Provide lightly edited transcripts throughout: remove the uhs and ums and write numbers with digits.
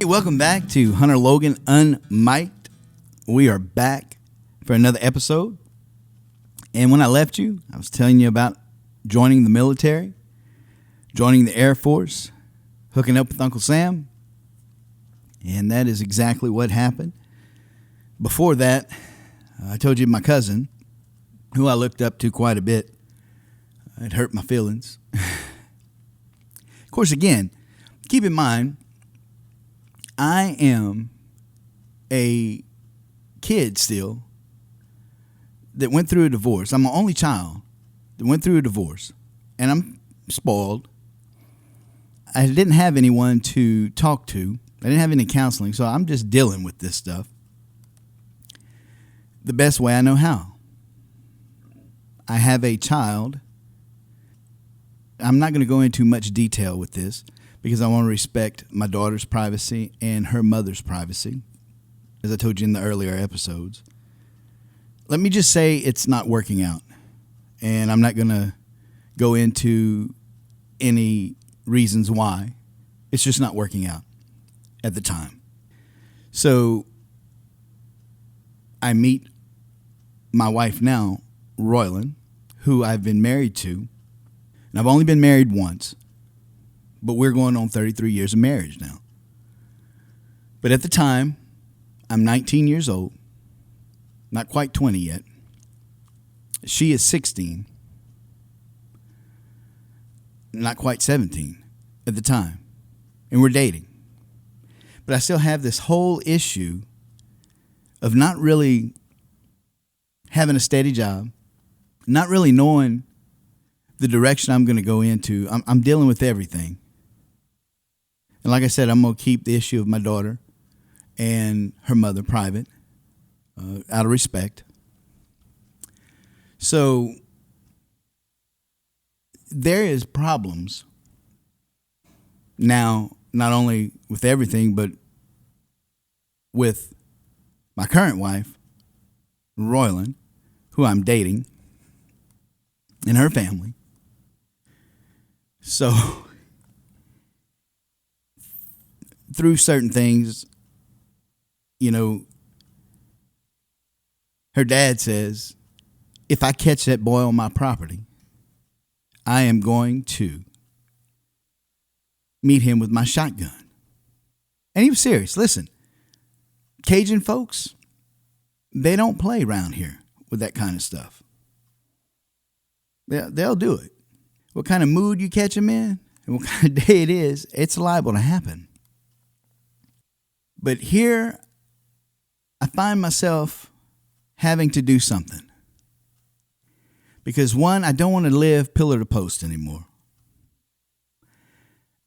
Welcome back to Hunter Logan Unmiked. We are back for another episode. And when I left you, I was telling you about joining the military, joining the Air Force, hooking up with Uncle Sam. And that is exactly what happened. Before that, I told you my cousin, who I looked up to quite a bit, it hurt my feelings. Of course, again, keep in mind, I am a kid still that went through a divorce. I'm the only child that went through a divorce, and I'm spoiled. I didn't have anyone to talk to. I didn't have any counseling, so I'm just dealing with this stuff the best way I know how. I have a child. I'm not going to go into much detail with this because I want to respect my daughter's privacy and her mother's privacy, as I told you in the earlier episodes. Let me just say it's not working out, and I'm not going to go into any reasons why. It's just not working out at the time. So I meet my wife now, Roylan, who I've been married to. And I've only been married once, but we're going on 33 years of marriage now. But at the time, I'm 19 years old, not quite 20 yet. She is 16, not quite 17 at the time, and we're dating. But I still have this whole issue of not really having a steady job, not really knowing the direction I'm going to go into. I'm dealing with everything. And like I said, I'm going to keep the issue of my daughter and her mother private, out of respect. So there is problems now, not only with everything, but with my current wife, Roylan, who I'm dating, and her family. So, through certain things, you know, her dad says, if I catch that boy on my property, I am going to meet him with my shotgun. And he was serious. Listen, Cajun folks, they don't play around here with that kind of stuff. They'll do it. What kind of mood you catch them in and what kind of day it is, it's liable to happen. But here, I find myself having to do something. Because one, I don't want to live pillar to post anymore.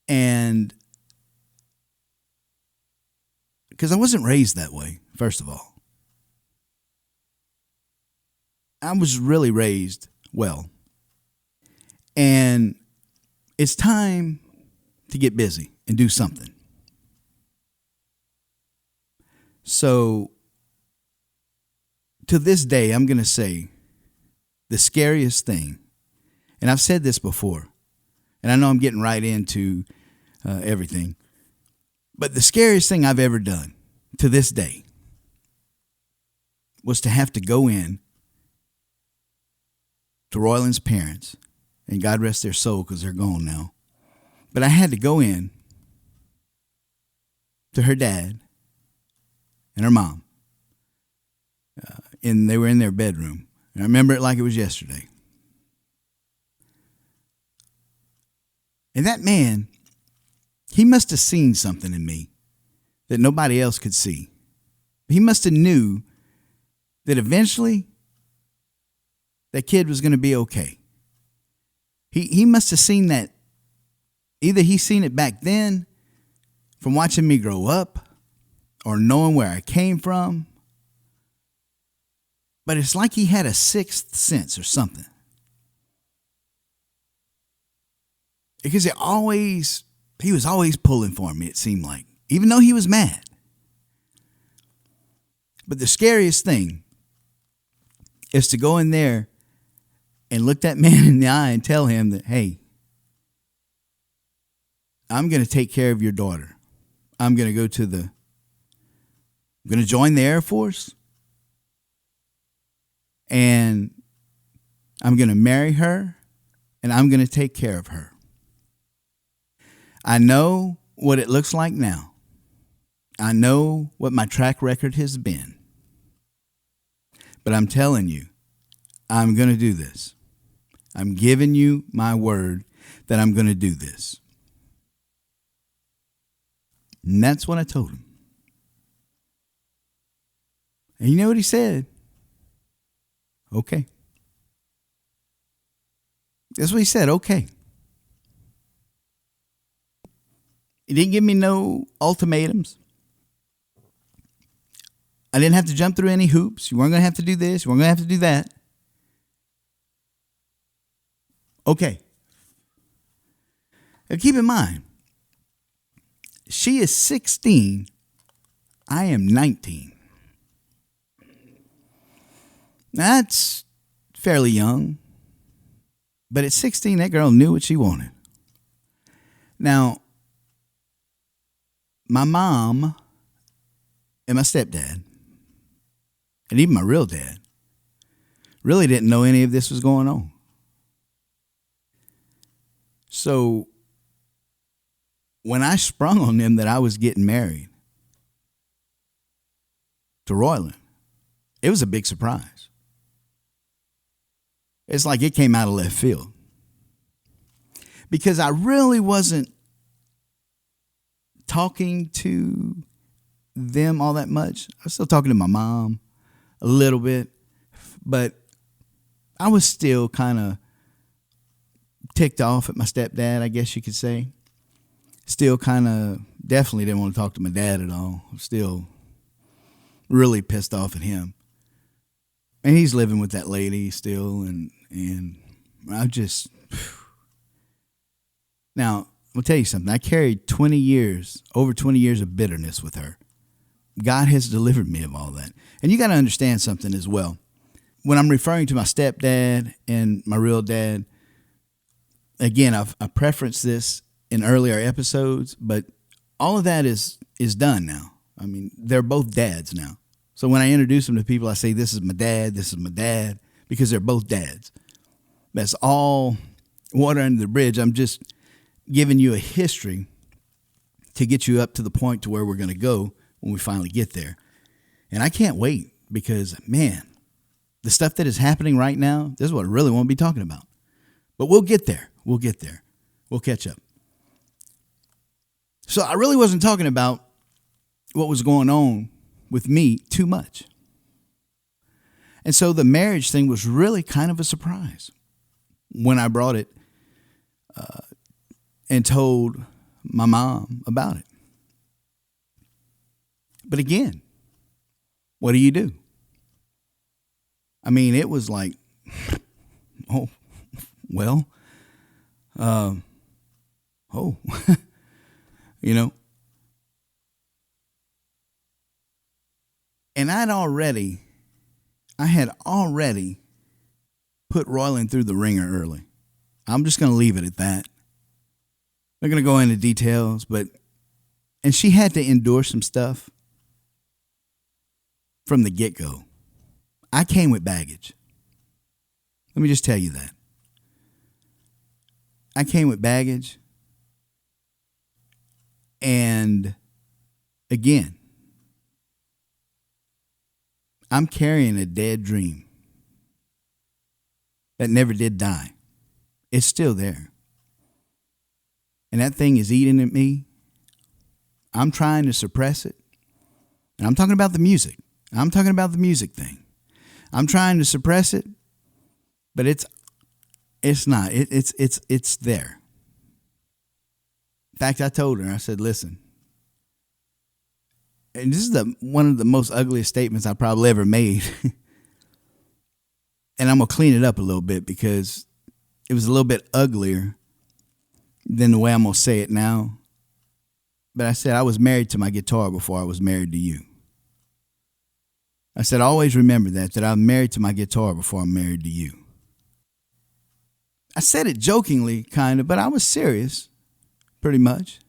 And because I wasn't raised that way, first of all. I was really raised well. And it's time to get busy and do something. So, to this day, I'm going to say the scariest thing, and I've said this before, and I know I'm getting right into everything, but the scariest thing I've ever done to this day was to have to go in to Roylan's parents, and God rest their soul because they're gone now. But I had to go in to her dad and her mom, and they were in their bedroom. And I remember it like it was yesterday. And that man, he must have seen something in me that nobody else could see. He must have knew that eventually that kid was going to be okay. He must have seen that. Either he seen it back then from watching me grow up or knowing where I came from. But it's like he had a sixth sense or something. Because he was always pulling for me, it seemed like, even though he was mad. But the scariest thing is to go in there and look that man in the eye and tell him that, hey, I'm going to take care of your daughter. I'm going to join the Air Force, and I'm going to marry her, and I'm going to take care of her. I know what it looks like now. I know what my track record has been. But I'm telling you, I'm going to do this. I'm giving you my word that I'm going to do this. And that's what I told him. And you know what he said? Okay. That's what he said. Okay. He didn't give me no ultimatums. I didn't have to jump through any hoops. You weren't going to have to do this. You weren't going to have to do that. Okay. Now keep in mind, she is 16. I am 19. That's fairly young. But at 16, that girl knew what she wanted. Now, my mom and my stepdad, and even my real dad, really didn't know any of this was going on. So when I sprung on them that I was getting married to Royland, it was a big surprise. It's like it came out of left field. Because I really wasn't talking to them all that much. I was still talking to my mom a little bit, but I was still kind of ticked off at my stepdad, I guess you could say. Still kind of definitely didn't want to talk to my dad at all. Still really pissed off at him. And he's living with that lady still, and I just... Now, I'll tell you something. I carried over 20 years of bitterness with her. God has delivered me of all that. And you got to understand something as well. When I'm referring to my stepdad and my real dad, again, I preferenced this in earlier episodes, but all of that is done now. I mean, they're both dads now. So when I introduce them to people, I say, this is my dad, because they're both dads. That's all water under the bridge. I'm just giving you a history to get you up to the point to where we're going to go when we finally get there. And I can't wait because, man, the stuff that is happening right now, this is what I really want to be talking about. But we'll get there. We'll catch up. So I really wasn't talking about what was going on with me too much. And so the marriage thing was really kind of a surprise when I brought it and told my mom about it. But again, what do? I mean, it was like, oh, well, you know. And I had already put Royland through the ringer early. I'm just going to leave it at that. I'm not going to go into details, and she had to endure some stuff from the get-go. I came with baggage. Let me just tell you that. I came with baggage. And again, I'm carrying a dead dream that never did die. It's still there. And that thing is eating at me. I'm trying to suppress it. And I'm talking about the music. I'm talking about the music thing. I'm trying to suppress it, but it's not. It's there. In fact, I told her, I said, listen, and this is one of the most ugliest statements I probably ever made. And I'm going to clean it up a little bit because it was a little bit uglier than the way I'm going to say it now. But I said, I was married to my guitar before I was married to you. I said, always remember that I'm married to my guitar before I'm married to you. I said it jokingly, kind of, but I was serious, pretty much.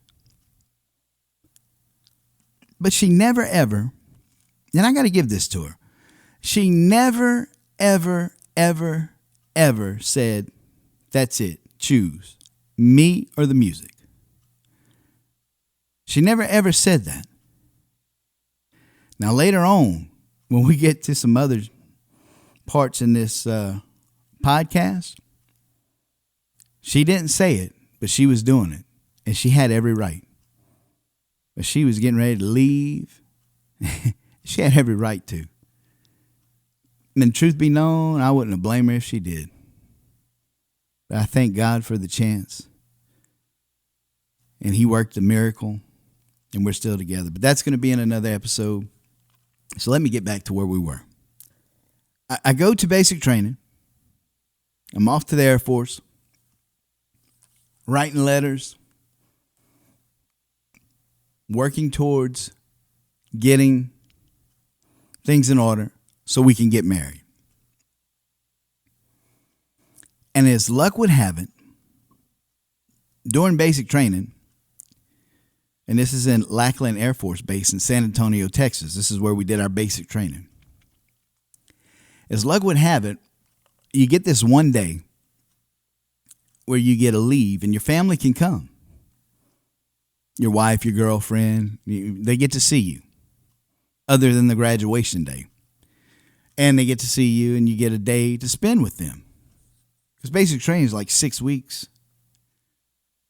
But she never, ever, and I got to give this to her, she never, ever, ever, ever said, that's it, choose me or the music. She never, ever said that. Now, later on, when we get to some other parts in this podcast, she didn't say it, but she was doing it, and she had every right. But she was getting ready to leave. She had every right to. And truth be known, I wouldn't have blamed her if she did. But I thank God for the chance. And he worked a miracle, and we're still together. But that's going to be in another episode. So let me get back to where we were. I go to basic training. I'm off to the Air Force, writing letters, working towards getting things in order so we can get married. And as luck would have it, during basic training, and this is in Lackland Air Force Base in San Antonio, Texas. This is where we did our basic training. As luck would have it, you get this one day where you get a leave and your family can come. Your wife, your girlfriend, they get to see you other than the graduation day. And they get to see you and you get a day to spend with them. Because basic training is like 6 weeks. It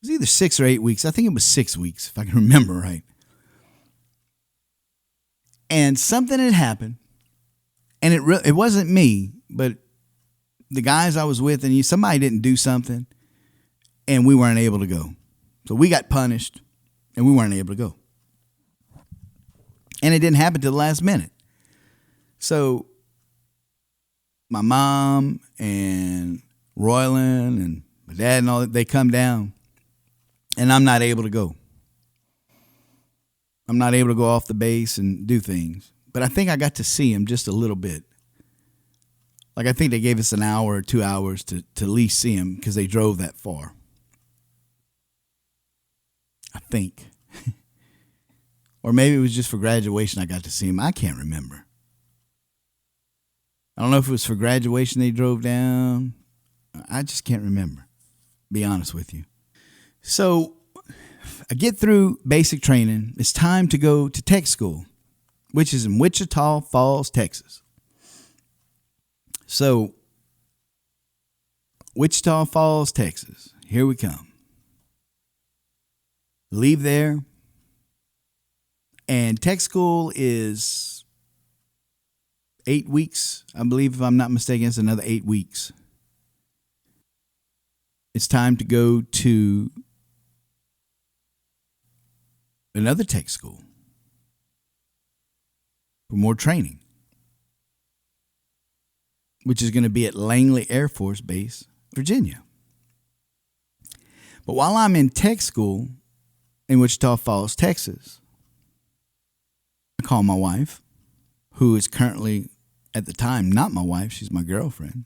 was either 6 or 8 weeks. I think it was 6 weeks, if I can remember right. And something had happened. And it wasn't me, but the guys I was with, and somebody didn't do something, and we weren't able to go. So we got punished, and we weren't able to go. And it didn't happen till the last minute. So my mom and Royland and my dad and all that, they come down, and I'm not able to go. I'm not able to go off the base and do things. But I think I got to see him just a little bit. Like, I think they gave us an hour or 2 hours to at least see him because they drove that far. I think. Or maybe it was just for graduation I got to see him. I can't remember. I don't know if it was for graduation they drove down. I just can't remember, be honest with you. So I get through basic training. It's time to go to tech school, which is in Wichita Falls, Texas. So, Wichita Falls, Texas. Here we come. Leave there. And tech school is 8 weeks. I believe, if I'm not mistaken, it's another 8 weeks. It's time to go to another tech school for more training, which is going to be at Langley Air Force Base, Virginia. But while I'm in tech school in Wichita Falls, Texas, I call my wife, who is currently, at the time, not my wife. She's my girlfriend.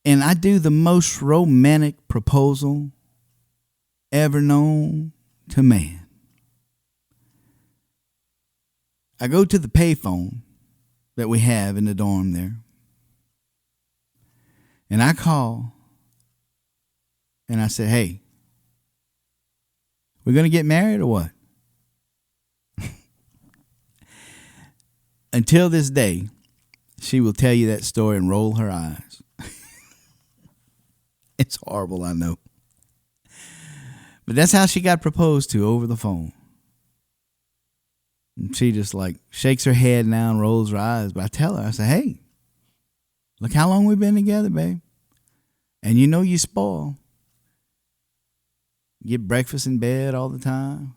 And I do the most romantic proposal ever known to man. I go to the payphone that we have in the dorm there, and I call, and I say, hey, we're going to get married or what? Until this day, she will tell you that story and roll her eyes. It's horrible, I know. But that's how she got proposed to, over the phone. And she just like shakes her head now and rolls her eyes. But I tell her, I say, hey, look how long we've been together, babe. And you know you spoil. Get breakfast in bed all the time,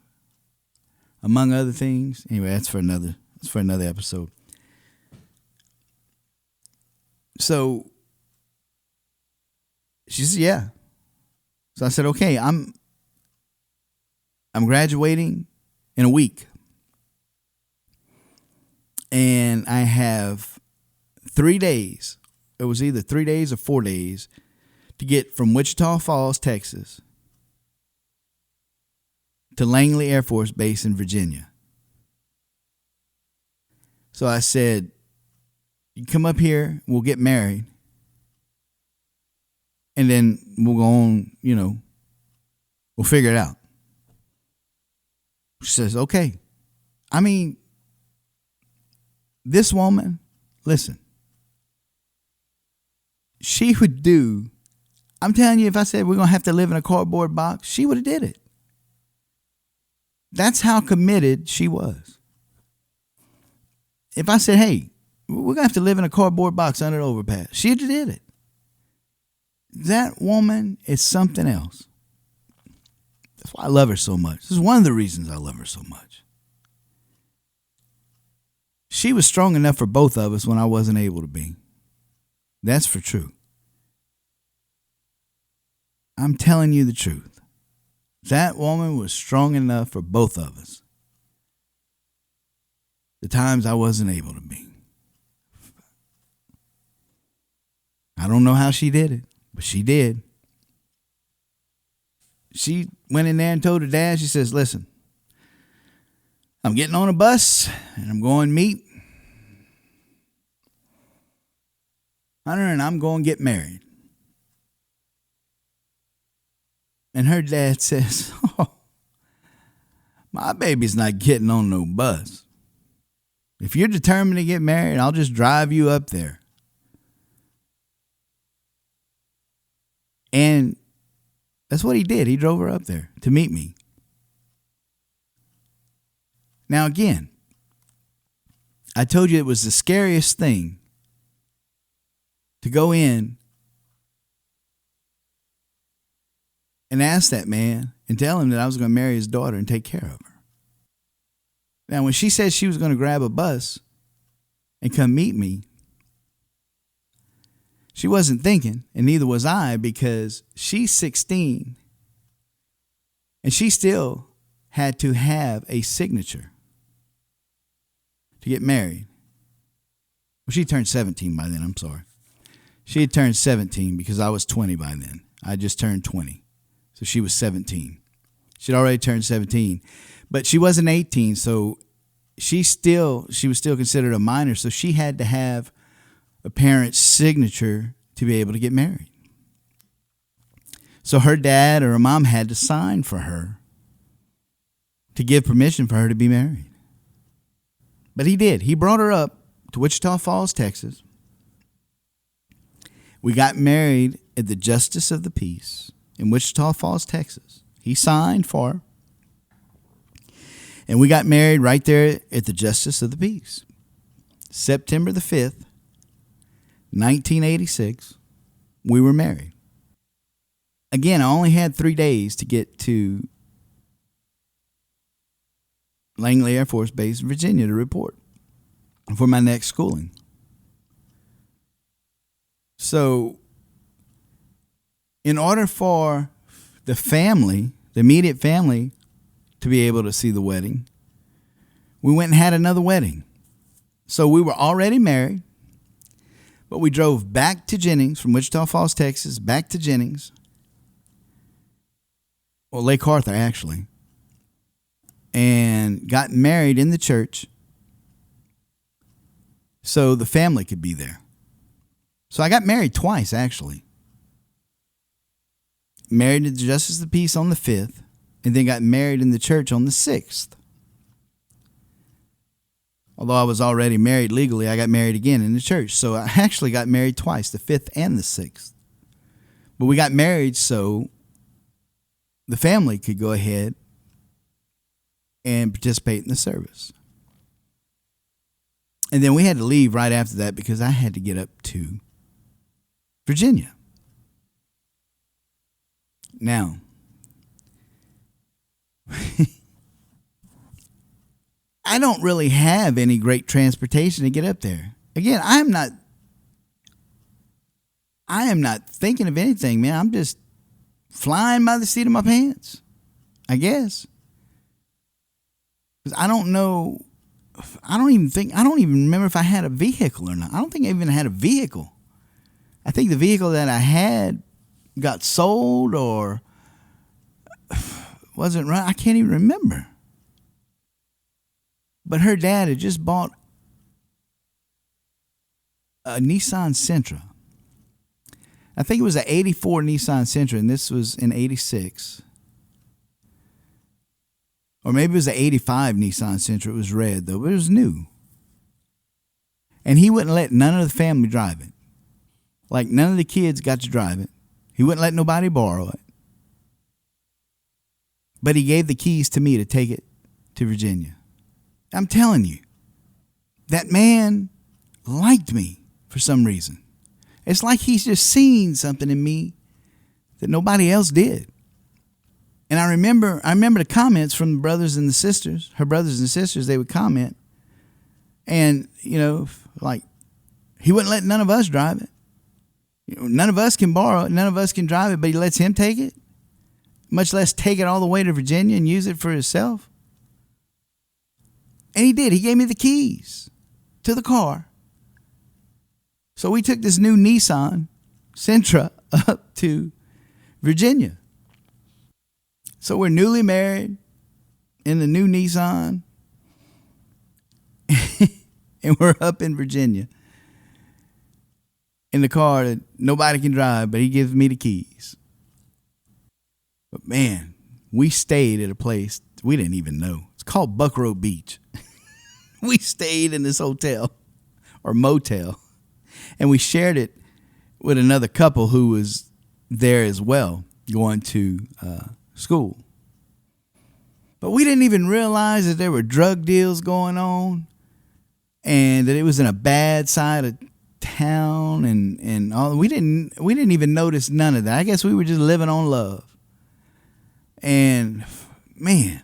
among other things. Anyway, that's for another episode. So she said, yeah. So I said, okay, I'm graduating in a week. And I have 3 days. It was either 3 days or 4 days to get from Wichita Falls, Texas, to Langley Air Force Base in Virginia. So I said, you come up here, we'll get married, and then we'll go on, we'll figure it out. She says, okay. I mean, this woman, listen, she would do, I'm telling you, if I said we're going to have to live in a cardboard box, she would have did it. That's how committed she was. If I said, hey, we're going to have to live in a cardboard box under the overpass, she would have did it. That woman is something else. That's why I love her so much. This is one of the reasons I love her so much. She was strong enough for both of us when I wasn't able to be. That's for true. I'm telling you the truth. That woman was strong enough for both of us. The times I wasn't able to be. I don't know how she did it, but she did. She went in there and told her dad, she says, listen, I'm getting on a bus and I'm going to meet Hunter and I'm going to get married. And her dad says, oh, my baby's not getting on no bus. If you're determined to get married, I'll just drive you up there. And that's what he did. He drove her up there to meet me. Now, again, I told you it was the scariest thing to go in and ask that man and tell him that I was going to marry his daughter and take care of her. Now, when she said she was going to grab a bus and come meet me, she wasn't thinking, and neither was I, because she's 16 and she still had to have a signature to get married. Well, she turned 17 by then, I'm sorry. She had turned 17 because I was 20 by then. I just turned 20. So she was 17. She'd already turned 17. But she wasn't 18, so she was still considered a minor, so she had to have a parent's signature to be able to get married. So her dad or her mom had to sign for her to give permission for her to be married. But he did. He brought her up to Wichita Falls, Texas. We got married at the Justice of the Peace in Wichita Falls, Texas. He signed for her. And we got married right there at the Justice of the Peace. September the 5th, 1986, we were married. Again, I only had 3 days to get to Langley Air Force Base, Virginia, to report for my next schooling. So, in order for the family, the immediate family, to be able to see the wedding, we went and had another wedding. So we were already married, but we drove back to Jennings from Wichita Falls, Texas, back to Jennings. Well, Lake Arthur, actually. And got married in the church so the family could be there. So I got married twice, actually. Married at the Justice of the Peace on the 5th, and then got married in the church on the 6th. Although I was already married legally, I got married again in the church. So I actually got married twice, the 5th and the 6th. But we got married so the family could go ahead and participate in the service. And then we had to leave right after that because I had to get up to Virginia. Now, I don't really have any great transportation to get up there. Again, I am not thinking of anything, man. I'm just flying by the seat of my pants, I guess. Because I don't know. I don't even remember if I had a vehicle or not. I don't think I even had a vehicle. I think the vehicle that I had got sold or wasn't right. I can't even remember. But her dad had just bought a Nissan Sentra. I think it was an 84 Nissan Sentra, and this was in 86. Or maybe it was an 85 Nissan Sentra. It was red, though, but it was new. And he wouldn't let none of the family drive it. Like, none of the kids got to drive it. He wouldn't let nobody borrow it. But he gave the keys to me to take it to Virginia. I'm telling you, that man liked me for some reason. It's like he's just seen something in me that nobody else did. And I remember the comments from the brothers and the sisters, her brothers and sisters, they would comment. And, like, he wouldn't let none of us drive it. None of us can borrow it. None of us can drive it, but he lets him take it, much less take it all the way to Virginia and use it for himself. And he did. He gave me the keys to the car. So we took this new Nissan Sentra up to Virginia. So we're newly married in the new Nissan. And we're up in Virginia in the car that nobody can drive, but he gives me the keys. But man, we stayed at a place we didn't even know. It's called Buckrow Beach. We stayed in this hotel or motel, and we shared it with another couple who was there as well, going to school. But we didn't even realize that there were drug deals going on and that it was in a bad side of town and all. We didn't even notice none of that. I guess we were just living on love. And man,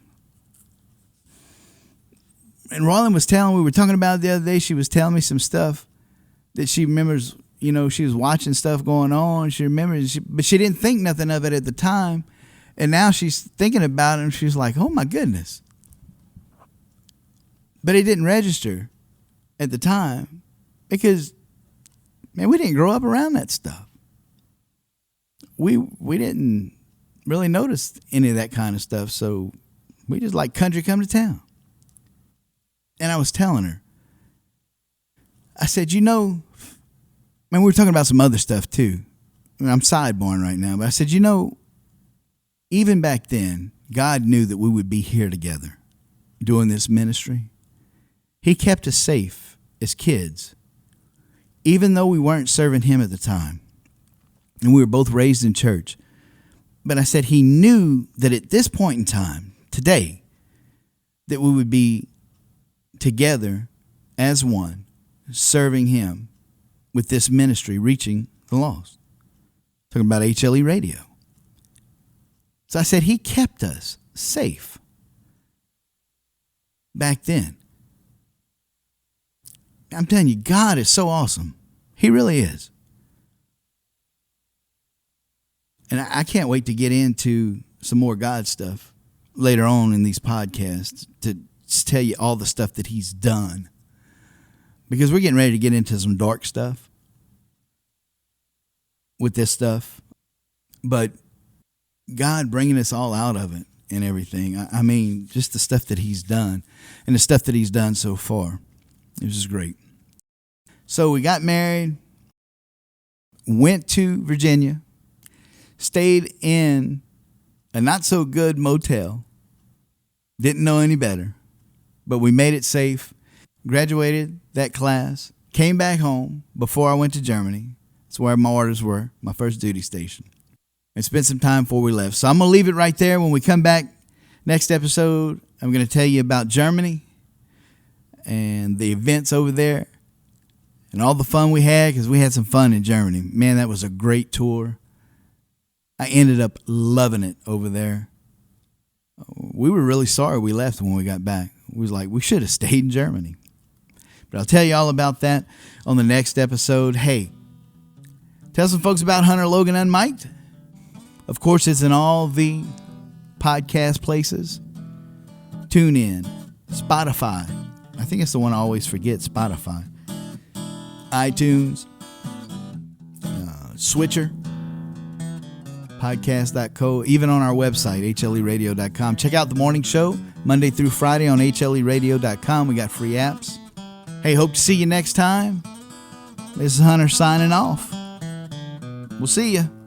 and Roland was we were talking about it the other day, she was telling me some stuff that she remembers, she was watching stuff going on. She remembers, but she didn't think nothing of it at the time. And now she's thinking about it and she's like, oh my goodness. But it didn't register at the time because, man, we didn't grow up around that stuff. We didn't really notice any of that kind of stuff. So we just like country come to town. And I was telling her, I said, man, we were talking about some other stuff too. I'm sidebarring right now, but I said, even back then, God knew that we would be here together doing this ministry. He kept us safe as kids, even though we weren't serving him at the time. And we were both raised in church. But I said he knew that at this point in time, today, that we would be together as one, serving him with this ministry, reaching the lost. Talking about HLE radio. So I said he kept us safe back then. I'm telling you, God is so awesome. He really is. And I can't wait to get into some more God stuff later on in these podcasts to tell you all the stuff that he's done. Because we're getting ready to get into some dark stuff with this stuff. But God bringing us all out of it and everything. I mean, just the stuff that he's done and the stuff that he's done so far. It was just great. So we got married, went to Virginia, stayed in a not so good motel, didn't know any better, but we made it safe, graduated that class, came back home before I went to Germany. That's where my orders were, my first duty station. And spent some time before we left. So I'm going to leave it right there. When we come back next episode, I'm going to tell you about Germany and the events over there and all the fun we had, because we had some fun in Germany. Man, that was a great tour. I ended up loving it over there. We were really sorry we left when we got back. We was like, we should have stayed in Germany. But I'll tell you all about that on the next episode. Hey, tell some folks about Hunter Logan Unmiked. Of course, it's in all the podcast places. Tune in, Spotify. I think it's the one I always forget, Spotify. iTunes, Switcher, podcast.co, even on our website, hleradio.com. Check out the morning show Monday through Friday on hleradio.com. We got free apps. Hey, hope to see you next time. This is Hunter signing off. We'll see you.